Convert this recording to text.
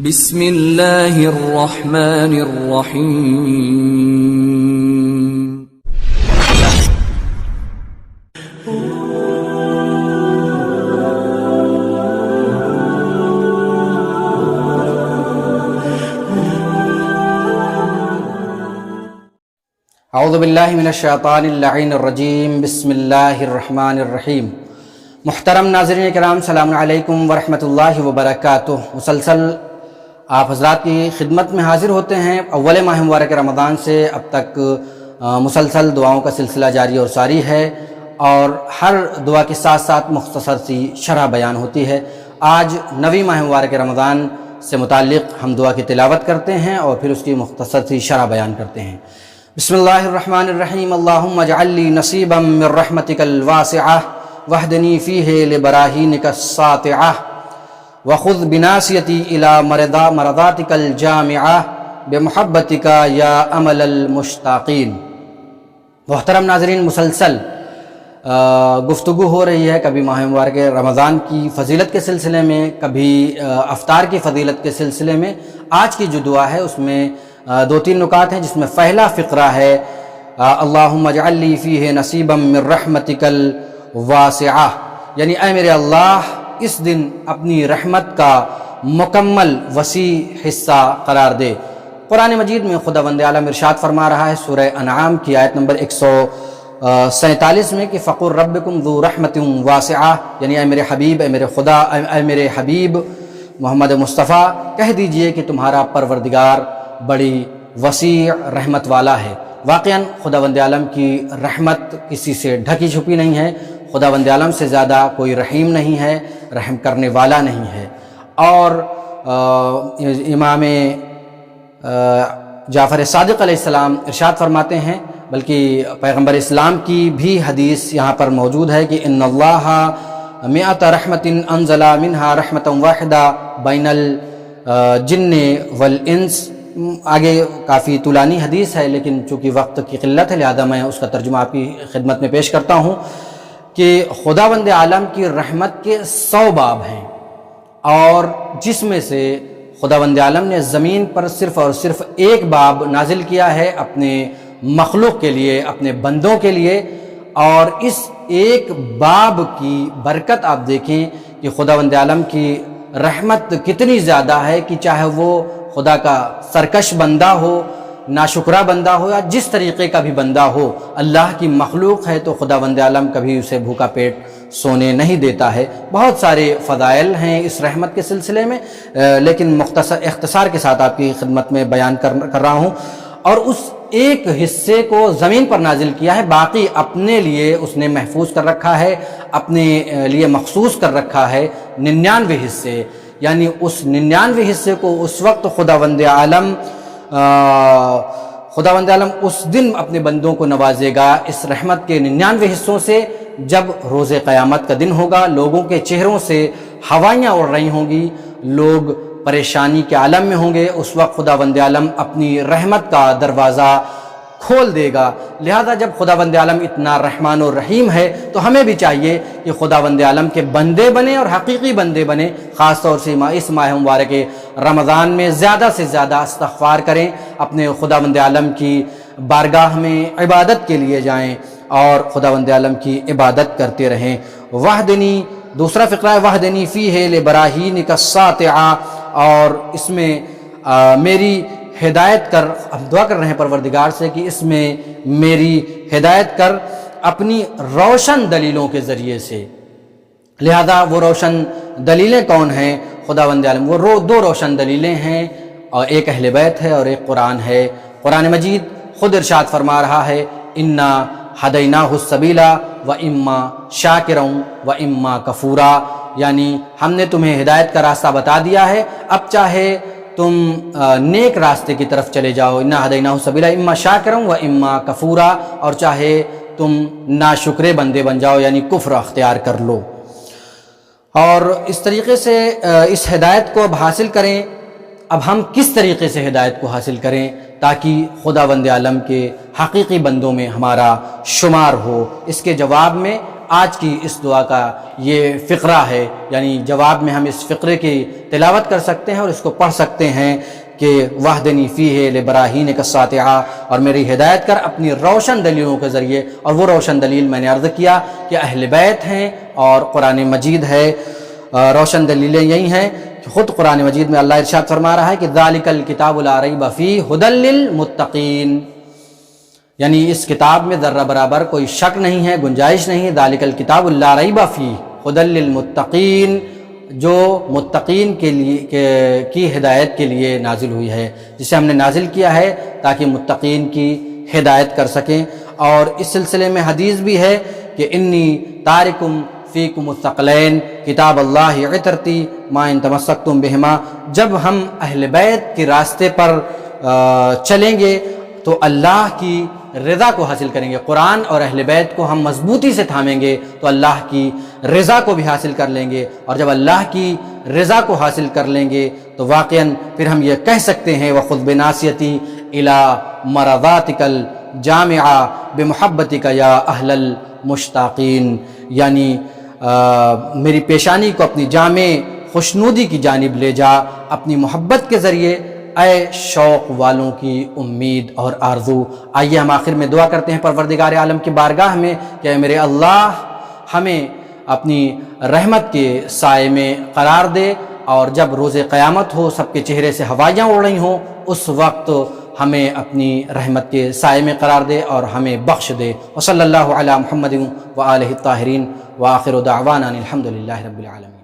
بسم اللہ الرحمن الرحیم۔ اعوذ باللہ من الشیطان اللعین الرجیم، بسم اللہ الرحمن الرحیم۔ محترم ناظرین کرام، السلام علیکم ورحمۃ اللہ وبرکاتہ۔ مسلسل آپ حضرات کی خدمت میں حاضر ہوتے ہیں۔ اول ماہ مبارک رمضان سے اب تک مسلسل دعاؤں کا سلسلہ جاری اور ساری ہے، اور ہر دعا کے ساتھ ساتھ مختصر سی شرح بیان ہوتی ہے۔ آج 9ویں ماہ مبارک رمضان سے متعلق ہم دعا کی تلاوت کرتے ہیں اور پھر اس کی مختصر سی شرح بیان کرتے ہیں۔ بسم اللہ الرحمن الرحیم۔ اللہم اجعل لی نصیبا من رحمتک الواسعہ واہدنی فیہ لبراہینک الساطعہ وخذ بناسیتی الی مرضاتک الجامعہ بمحبتک یا امل المشتاقین۔ محترم ناظرین، مسلسل گفتگو ہو رہی ہے، کبھی ماہ مبارک رمضان کی فضیلت کے سلسلے میں، کبھی افطار کی فضیلت کے سلسلے میں۔ آج کی جو دعا ہے اس میں 2-3 نکات ہیں، جس میں پہلا فقرہ ہے اللہم اجعل لی فیہ نصیبا من رحمتک الواسعہ، یعنی اے میرے اللہ اس دن اپنی رحمت کا مکمل وسیع حصہ قرار دے۔ قرآن مجید میں خداوند عالم ارشاد فرما رہا ہے سورہ انعام کی آیت نمبر 147 میں کہ فقل ربکم ذو رحمت واسعہ، یعنی اے میرے حبیب، اے میرے خدا، اے میرے حبیب محمد مصطفیٰ، کہہ دیجئے کہ تمہارا پروردگار بڑی وسیع رحمت والا ہے۔ واقعاً خداوند عالم کی رحمت کسی سے ڈھکی چھپی نہیں ہے، خداوند عالم سے زیادہ کوئی رحیم نہیں ہے، رحم کرنے والا نہیں ہے۔ اور امام جعفر صادق علیہ السلام ارشاد فرماتے ہیں، بلکہ پیغمبر اسلام کی بھی حدیث یہاں پر موجود ہے کہ ان اللہ مئۃ رحمت انزل منہا رحمۃ واحدہ بین الجن والانس۔ آگے کافی طولانی حدیث ہے، لیکن چونکہ وقت کی قلت ہے لہذا میں اس کا ترجمہ آپ کی خدمت میں پیش کرتا ہوں کہ خداوند عالم کی رحمت کے 100 باب ہیں، اور جس میں سے خداوند عالم نے زمین پر صرف اور صرف ایک باب نازل کیا ہے اپنے مخلوق کے لیے، اپنے بندوں کے لیے، اور اس ایک باب کی برکت آپ دیکھیں کہ خداوند عالم کی رحمت کتنی زیادہ ہے کہ چاہے وہ خدا کا سرکش بندہ ہو، ناشکرہ بندہ ہو، یا جس طریقے کا بھی بندہ ہو، اللہ کی مخلوق ہے تو خداوند عالم کبھی اسے بھوکا پیٹ سونے نہیں دیتا ہے۔ بہت سارے فضائل ہیں اس رحمت کے سلسلے میں، لیکن اختصار کے ساتھ آپ کی خدمت میں بیان کر رہا ہوں۔ اور اس ایک حصے کو زمین پر نازل کیا ہے، باقی اپنے لیے اس نے محفوظ کر رکھا ہے، اپنے لیے مخصوص کر رکھا ہے 99 حصے، یعنی اس 99 حصے کو اس وقت خداوند عالم اس دن اپنے بندوں کو نوازے گا اس رحمت کے 99 حصوں سے، جب روز قیامت کا دن ہوگا، لوگوں کے چہروں سے ہوائیاں اڑ رہی ہوں گی، لوگ پریشانی کے عالم میں ہوں گے، اس وقت خداوند عالم اپنی رحمت کا دروازہ کھول دے گا۔ لہذا جب خداوند عالم اتنا رحمان و رحیم ہے تو ہمیں بھی چاہیے کہ خداوند عالم کے بندے بنیں، اور حقیقی بندے بنیں۔ خاص طور سے اس ماہ مبارک رمضان میں زیادہ سے زیادہ استغفار کریں، اپنے خداوند عالم کی بارگاہ میں عبادت کے لیے جائیں اور خداوند عالم کی عبادت کرتے رہیں۔ وحدنی، دوسرا فقرہ ہے وحدنی فیہ لبراہینک الساطعہ، اور اس میں میری ہدایت کر، ہم دعا کر رہے ہیں پروردگار سے کہ اس میں میری ہدایت کر اپنی روشن دلیلوں کے ذریعے سے۔ لہذا وہ روشن دلیلیں کون ہیں؟ خداوند عالم وہ 2 روشن دلیلیں ہیں، اور ایک اہل بیت ہے اور ایک قرآن ہے۔ قرآن مجید خود ارشاد فرما رہا ہے انا ہدیناہ السبیل واما شاکرا واما کفورا، یعنی ہم نے تمہیں ہدایت کا راستہ بتا دیا ہے، اب چاہے تم نیک راستے کی طرف چلے جاؤ، انا ہدیناہ السبیل اما شاکرا واما کفورا، اور چاہے تم ناشکرے بندے بن جاؤ، یعنی کفر اختیار کر لو۔ اور اس طریقے سے اس ہدایت کو اب حاصل کریں۔ اب ہم کس طریقے سے ہدایت کو حاصل کریں تاکہ خداوند عالم کے حقیقی بندوں میں ہمارا شمار ہو؟ اس کے جواب میں آج کی اس دعا کا یہ فقرہ ہے، یعنی جواب میں ہم اس فقرے کی تلاوت کر سکتے ہیں اور اس کو پڑھ سکتے ہیں کہ وحدنی فیہ لبراہین کالساطعہ، اور میری ہدایت کر اپنی روشن دلیلوں کے ذریعے، اور وہ روشن دلیل میں نے عرض کیا کہ اہل بیت ہیں اور قرآن مجید ہے۔ روشن دلیلیں یہی ہیں کہ خود قرآن مجید میں اللہ ارشاد فرما رہا ہے کہ ذالک الکتاب لا ریب فیہ ھدی للمتقین، یعنی اس کتاب میں ذرہ برابر کوئی شک نہیں ہے، گنجائش نہیں ہے۔ ذالک الکتاب لا ریب فیہ ھدی للمتقین، جو متقین کے لیے کی ہدایت کے لیے نازل ہوئی ہے، جسے ہم نے نازل کیا ہے تاکہ متقین کی ہدایت کر سکیں۔ اور اس سلسلے میں حدیث بھی ہے کہ انی تارکم فیکم الثقلین کتاب اللہ عطرتی ما ان تمسکتم بہما، جب ہم اہل بیت کے راستے پر چلیں گے تو اللہ کی رضا کو حاصل کریں گے۔ قرآن اور اہل بیت کو ہم مضبوطی سے تھامیں گے تو اللہ کی رضا کو بھی حاصل کر لیں گے، اور جب اللہ کی رضا کو حاصل کر لیں گے تو واقعاً پھر ہم یہ کہہ سکتے ہیں وَخُذْ بِنَاصِيَتِي إِلَىٰ مَرَضَاتِكَ الْجَامِعَةِ بِمُحَبَّتِكَ يَا أَهْلَ الْمُشْتَاقِينَ، یعنی میری پیشانی کو اپنی جامع خوشنودی کی جانب لے جا اپنی محبت کے ذریعے، اے شوق والوں کی امید اور آرزو۔ آئیے ہم آخر میں دعا کرتے ہیں پروردگار عالم کی بارگاہ میں کہ اے میرے اللہ، ہمیں اپنی رحمت کے سائے میں قرار دے، اور جب روز قیامت ہو، سب کے چہرے سے ہوائیاں اڑ رہی ہوں، اس وقت ہمیں اپنی رحمت کے سائے میں قرار دے اور ہمیں بخش دے۔ وصلی اللہ علی محمد وآلہ الطاہرین، وآخر دعوانا الحمد للہ رب العالمین۔